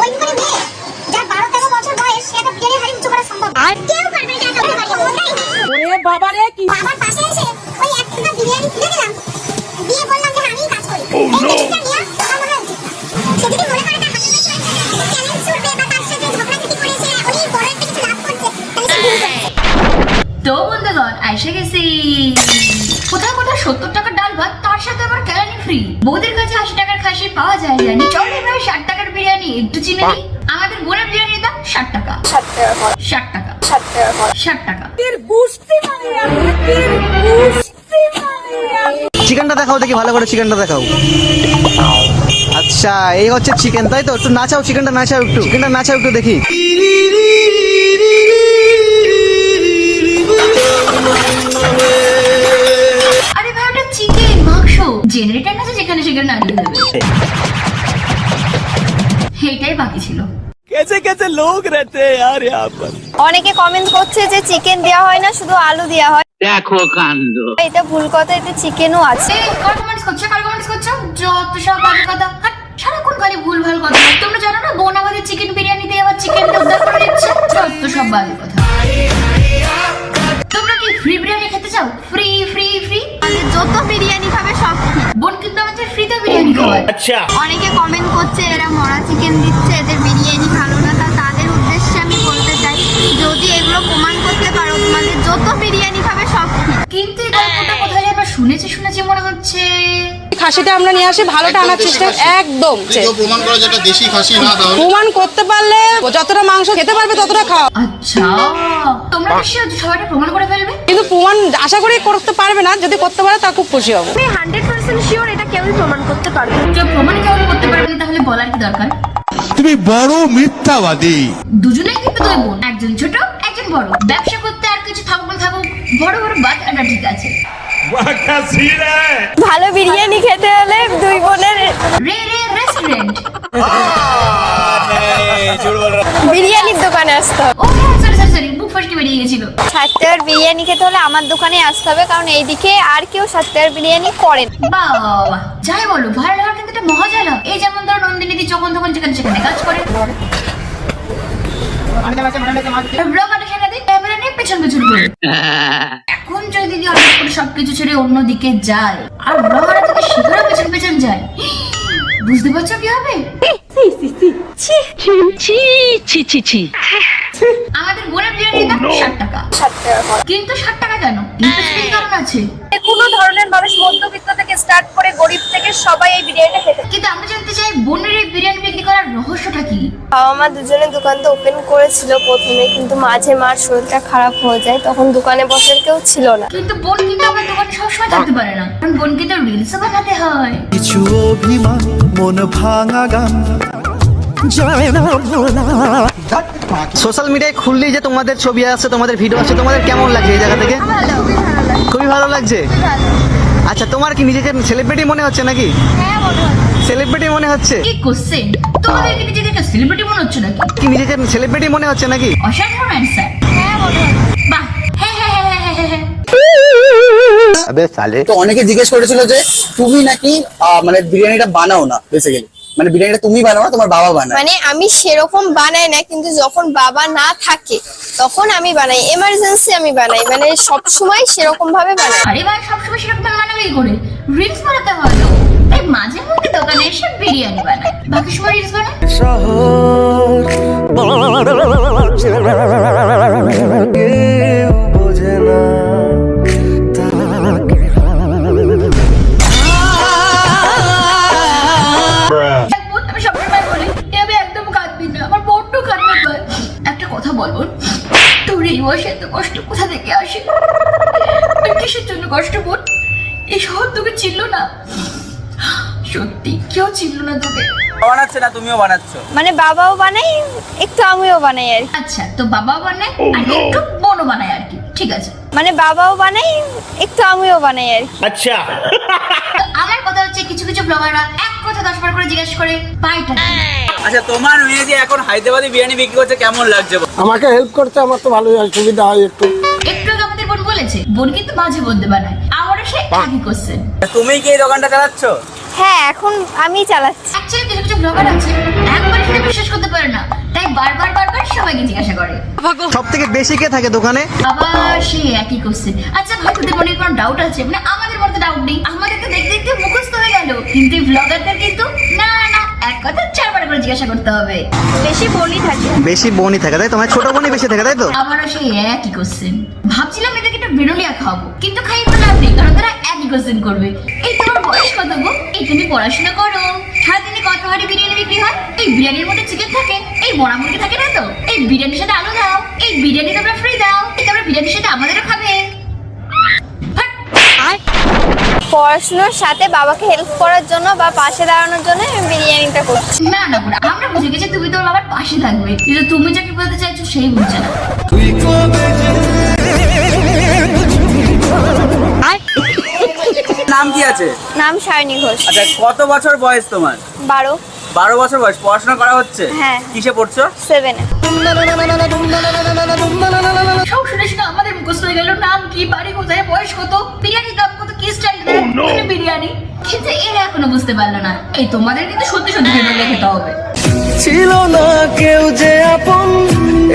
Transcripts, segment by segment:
ওই করে মেয়ে যার 12-13 বছর বয়স সে একটা বিরিয়ানি হাড়ি উঁচু করা সম্ভব আর কেউ পারবে না এটা করতে। ওরে বাবা রে, কি বাবার পাশে এসে ওই একটা বিরিয়ানি তুলে দিলাম, দিয়ে বললাম যে আমি কাজ করি। এই জিনিসটা নিয়ে আমার মনে উচিত না। সে যদি মনে করে তার হাতে চ্যালেঞ্জ ছুড়বে বা তার সাথে ঝগড়াঝাটি করে সে অনেক বড় একটা কিছু লাভ করছে, তাহলে সে ভুল করছে। তো বন্ধুগণ আইসা গেছি কোথাও কোথাও 70 টাকার ডাল ভাত, তার সাথে আবার কেরানি ফ্রি। বৌদের কাছে 80 টাকার খাসি পাওয়া যায় জানি, চলো এবার 60 টাকার বিরিয়ানি একটু চিনে নিই। আমাদের বোনের বিরিয়ানির দাম 60 টাকা। 60 টাকা 60 টাকা। তীর বুঝতে মানে আমি তীর বুঝতে মানে। চিকেনটা দেখাও দেখি, ভালো করে চিকেনটা দেখাও। আচ্ছা এই হচ্ছে চিকেন, তাই তো? একটু নাচাও, চিকেনটা নাচাও, একটু চিকেনটা নাচাও একটু দেখি। আরে ভাই ওটা চিকেন মাংস, জেনারেটর না যে যেখানে সেখানে নাড়িয়ে দেবে, এটাই বাকি ছিল। कैसे कैसे लोग रहते हैं यार यहाँ पर। অনেকে কমেন্ট করছে যে চিকেন দেওয়া হয় না, শুধু আলু দেওয়া হয়। দেখো কাণ্ড। এটা ভুল কথা, এতে চিকেনও আছে। কার কমেন্টস করছো যত সব বাজে কথা। হাট, সারাক্ষণ খালি ভুল ভাল কথা। তোমরা জানো না বোন আমাদের চিকেন বিরিয়ানি দিয়ে আবার চিকেন উদ্ধার করে দিচ্ছে, যত সব বাজে কথা। তোমরা কি ফ্রি বিরিয়ানি খেতে চাও? ফ্রি ফ্রি ফ্রি, আমাদের যত বিরিয়ানি খাবে সব ফ্রি। বোন কিন্তু আমাদের ফ্রিতে বিরিয়ানি খাওয়ায়। अच्छा অনেকে কমেন্ট করছে এরা মরা চিকেন দিচ্ছে, এদের বিরিয়ানি ভালো না। তাদের উদ্দেশ্যে আমি বলতে চাই, যদি এগুলো প্রমাণ করতে পারো, তোমাদের যত বিরিয়ানি খাবে সব ফ্রি। কিন্তু এই গল্পটা কোথায় যেন শুনেছি মনে হচ্ছে। খাসিটা আমরা নিয়ে আসি, ভালোটা আনার চেষ্টা একদম। প্রমাণ করা যেটা দেশি খাসি না, তাহলে প্রমাণ করতে পারলে যতটা মাংস খেতে পারবে ততটা খাও, আচ্ছা তোমরা নিশ্চয়ই সবাইটা প্রমাণ করে ফেলবে। কিন্তু প্রমাণ আশা করি করতে পারবে না। যদি করতে পারে তা খুব খুশি হব। আমি 100% শিওর এটা কেউই প্রমাণ করতে পারবে না। কেউ প্রমাণ কেউ করতে পারবে না, তাহলে বলার কি দরকার? তুমি বড় মিথ্যাবাদী। দুজনেই কিন্তু দুই বোন, একজন ছোট একজন বড়। ব্যবসা করতে আর কিছু থাকুক বড় বড় বাচ্চাটা ঠিক আছে। ভালো বিরিয়ানি খেতে হলে দুই বোনের রে রেস্টুরেন্ট, বিরিয়ানির দোকানে আসতে হবে। ও হ্যাঁ সরি বুক ফাস্ট বেরিয়ে গেছিল। 60 টাকার বিরিয়ানি খেতে হলে আমার দোকানে আসতে হবে, কারণ এইদিকে আর কেউ 60 টাকার বিরিয়ানি করে না। বাবা যাই বলো ভাইরাল হওয়ার কিন্তু একটা মজা না। এই যেমন ধরো নন্দিনী দি যখন তখন যেখানে সেখানে কাজ করে, ব্লগারে সেটা দিয়ে ক্যামেরা নিয়ে পেছন করে। এখন যদি দিদি হঠাৎ করে সবকিছু ছেড়ে অন্যদিকে যায় আর ব্লগারে যদি সেখানে পেছন যায়, বুঝতে পারছো কি হবে? আমাদের বোনের বিরিয়ানির দাম 60 টাকা। 60 টাকা কিন্তু 60 টাকা কেন? এর কারণ আছে। কোনো ধরনের মানুষ মধ্যবিত্ত থেকে স্টার্ট করে গরিব থেকে সবাই এই বিরিয়ানিটা খেতে। কিন্তু আমরা জানতে চাই বোনের এই বিরিয়ানি বিক্রি করার রহস্যটা কি? বাবা মা দুজনে দোকানটা ওপেন করেছিল প্রথমে, কিন্তু মাঝে মার শরীরটা খারাপ হয়ে যায়, তখন দোকানে বসার কেউ ছিল না। কিন্তু বোন কিন্তু আমার দোকানে সবসময় থাকতে পারে না, কারণ বোনকে তো রিলসও বানাতে হয়। কিছু অভিমান মন ভাঙা গান যায় না ভোলা। সোশ্যাল মিডিয়ায় খুললেই যে তোমাদের ছবি আসছে, তোমাদের ভিডিও আসছে, তোমাদের কেমন লাগছে এই জায়গা থেকে? খুবই ভালো লাগছে। আচ্ছা তোমার কি নিজেকে সেলিব্রিটি মনে হচ্ছে নাকি? হ্যাঁ মনে হয়। সেলিব্রিটি মনে হচ্ছে? কি কোশ্চেন, তোমাদের কি নিজেদেরকে সেলিব্রিটি মনে হচ্ছে নাকি? কি নিজেকে সেলিব্রিটি মনে হচ্ছে নাকি? অসাধারণ অ্যান্সার। হ্যাঁ মনে হয়। বাহ হ্যাঁ। তো অনেকে জিজ্ঞেস করেছিল যে তুমি নাকি মানে বিরিয়ানিটা বানাও না, বেসিক্যালি মানে বিরিয়ানিটা তুমি বানাও না, তোমার বাবা বানায়। মানে আমি সেরকম বানাই না, কিন্তু যখন বাবা না থাকে তখন আমি বানাই, এমার্জেন্সি আমি বানাই, মানে সব সময় সেরকম ভাবে বানাই। আরে ভাই সবসময় সেরকম বানাবে কি করে? রিলস বানাতে হয় তো, তাই মাঝে মধ্যে দোকানে এসে বিরিয়ানি বানায়, বাকি সময় রিলস বানায়। শহর কেউ বোঝে না আমি সবসময় বলি এভাবে একদম কাঁদবি না, আমার বড্ড কান্না পায়। একটা কথা বলবো, তোর এই বয়সে এত কষ্ট কোথা থেকে আসে? আর কিসের জন্য কষ্ট বোন? এই শহর তোকে চিনল না, সত্যি কেউ চিনল না তোকে। বানাচ্ছে না, তুমিও বানাচ্ছো। মানে বাবাও বানাই, একটু আমিও বানাই আর কি। আচ্ছা তো বাবাও বানায় আর একটু বোনও বানায় আর কি, ঠিক আছে? মানে বাবাও বানাই, একটু আমিও বানাই আর কি। আচ্ছা তো আমার কথা হচ্ছে কিছু ব্লগাররা এক কথা 10 বার করে জিজ্ঞাসা করে পাইটা কি? আচ্ছা তোমার মেয়ে যে এখন হায়দ্রাবাদি বিরিয়ানি বিক্রি করছে, কেমন লাগছে? আমাকে হেল্প করতে আমার তো ভালোই হয়, সুবিধা হয় একটু। একটু আগে আমাদের বোন বলেছে বোন কিন্তু মাঝে মধ্যে বানায়, আমারও সে একই কোশ্চেন। তুমি কি এই দোকানটা চালাচ্ছ? হ্যাঁ এখন আমি চালাচ্ছি। অ্যাকচুয়ালি কিছু ব্লগার আছে একবারে সেটা বিশ্বাস করতে পারে সব থেকে বেশি কে থাকে দোকানে? আবার সেই একই কোশ্চেন। আচ্ছা ভাই, তোদের মনে কোনো ডাউট আছে? মানে আমাদের মধ্যে ডাউট নেই, আমাদের তো দেখতে দেখতে মুখস্থ হয়ে গেল, কিন্তু ব্লগারদের কিন্তু না না, এক কথা 4বার করে জিজ্ঞাসা করতে হবে। বেশি বলি থাকে। বেশি বোনই থাকে তাই তো, মানে ছোট বোনই বেশি থাকে তাই তো? আমারও সেই একই কোশ্চেন। ভাবছিলাম এদেরকে একটা বিরলিয়া খাবো, কিন্তু খাই তো লাভ নেই, কারণ তারা একই কোশ্চেন করবে। এই তোমার বয়স কত গো? এই তুমি পড়াশোনা করো, সারাদিনে কত হাড়ি বিরিয়ানি বিক্রি হয়? এই বিরিয়ানির মধ্যে চিকেন থাকে, এই বড়া মুরগি থাকে না তো? এই বিরিয়ানির সাথে আলু দাও, এই বিরিয়ানি তোমরা ফ্রি দাও, এই তোমরা বিরিয়ানির সাথে আমাদেরও খাবে। পড়াশোনার সাথে বাবাকে হেল্প করার জন্য বা পাশে দাঁড়ানোর জন্য আমি বিরিয়ানিটা করছি। না না বুড়া, আমরা বুঝে গেছি তুমি তোর বাবার পাশে থাকবে, কিন্তু তুমি যাকে বলতে চাইছো সেই বুঝছে না। নাম কি আছে? নাম সায়নী ঘোষ। আচ্ছা, কত বছর বয়স তোমার? 12। 12 বছর বয়স। পড়াশোনা করা হচ্ছে? হ্যাঁ। কিসে পড়ছো? 7 এ। সব শুনে শুনে আমাদের মুখস্থ হয়ে গেল নাম কি, বাড়ি কোথায়, বয়স কত, বিরিয়ানির দাম কত, কি স্টাইল দেয় বিরিয়ানি, কিন্তু এরা এখনো বুঝতে পারলো না। এই তোমাদের কিন্তু সত্যি সত্যি বিরিয়ানি খেতে হবে। ছিল না কেউ যে আপন,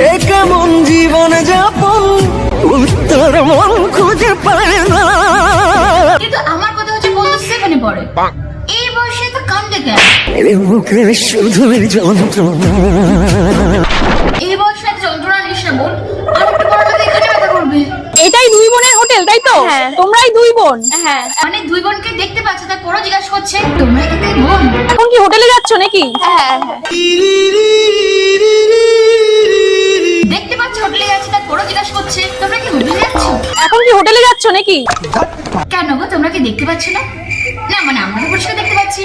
এ কেমন জীবন যাপন, উত্তর মন খুঁজে পায় না। কিন্তু আমার কথা হচ্ছে বন্ধু 7 এ পড়ে, এই বয়সে তো কান্দে কেন? মুখে শুধু যন্ত্রণা। এই বয়সে এত যন্ত্রণা নিস না বোন, আর একটু বড় হলে এখানে ব্যথা করবে। এটাই 2 বোনের হোটেল তাই তো? হ্যাঁ। তোমরাই 2 বোন? হ্যাঁ। মানে 2 বোনকে দেখতে পাচ্ছে, তার পরও জিজ্ঞাসা করছে তোমরা কি 2 বোন? এখন কি হোটেলে যাচ্ছ নাকি? হ্যাঁ। দেখতে পাচ্ছে হোটেলে যাচ্ছে, তার পরও জিজ্ঞাসা করছে তোমরা কি হোটেলে যাচ্ছ? এখন কি হোটেলে যাচ্ছ নাকি? কেন গো, তোমরা কি দেখতে পাচ্ছ না? না মানে আমরা তো পরিষ্কার দেখতে পাচ্ছি।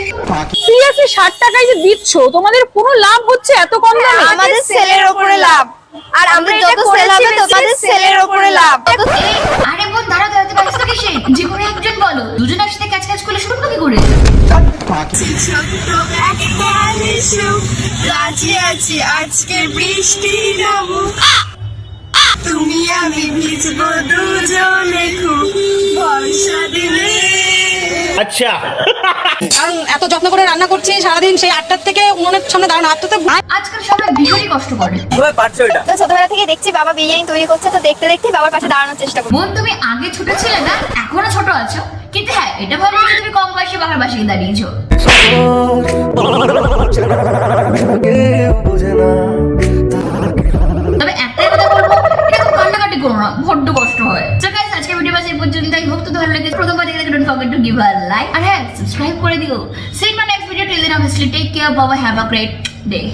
সিরিয়াসলি 60 টাকায় যে দিচ্ছ, তোমাদের কোনো লাভ হচ্ছে এত কম দামে? আমাদের সেলের উপরে লাভ, আর আমরা যত সেল হবে তোমাদের সেলের উপরে লাভ। আরে বোন দাঁড়া, দাঁড়াতে পারিস তো কিসে? যে কোনো একজন বলো, দুজন একসাথে কাজ কাজ করলে শুরু কি করে? রাজি আছি আজকে বৃষ্টি নামুক, তুমি আমি ভিজবো দুজনে খুব বর্ষা দিনে। আচ্ছা, কারণ এত যত্ন করে রান্না করছি সারাদিন, সেই 8টার থেকে উনুনের সামনে দাঁড়ানো, আর তো আজকাল সবাই ভীষণই কষ্ট করে। কিভাবে পারছো এটা? তো ছোটবেলা থেকে দেখছি বাবা বিরিয়ানি তৈরি করছে, তো দেখতে দেখতে বাবার পাশে দাঁড়ানোর চেষ্টা করি। বোন তুমি আগে ছোট ছিলে না, এখনো ছোট আছো, কিন্তু হ্যাঁ এটা ভালো যে তুমি কম বয়সে বাবার পাশে গিয়ে দাঁড়িয়েছো। তবে একটাই কথা বলবো, এরকম কান্নাকাটি করো না, বড্ড কষ্ট হয়। So guys, আজকে ভিডিও বাস এই পর্যন্ত। I hope তো ভালো লেগেছে। প্রথমবার দেখে don't forget to give a like আর হ্যাঁ সাবস্ক্রাইব করে দিও। See you in my next video. Till then, obviously take care. Bye bye. Have a great day.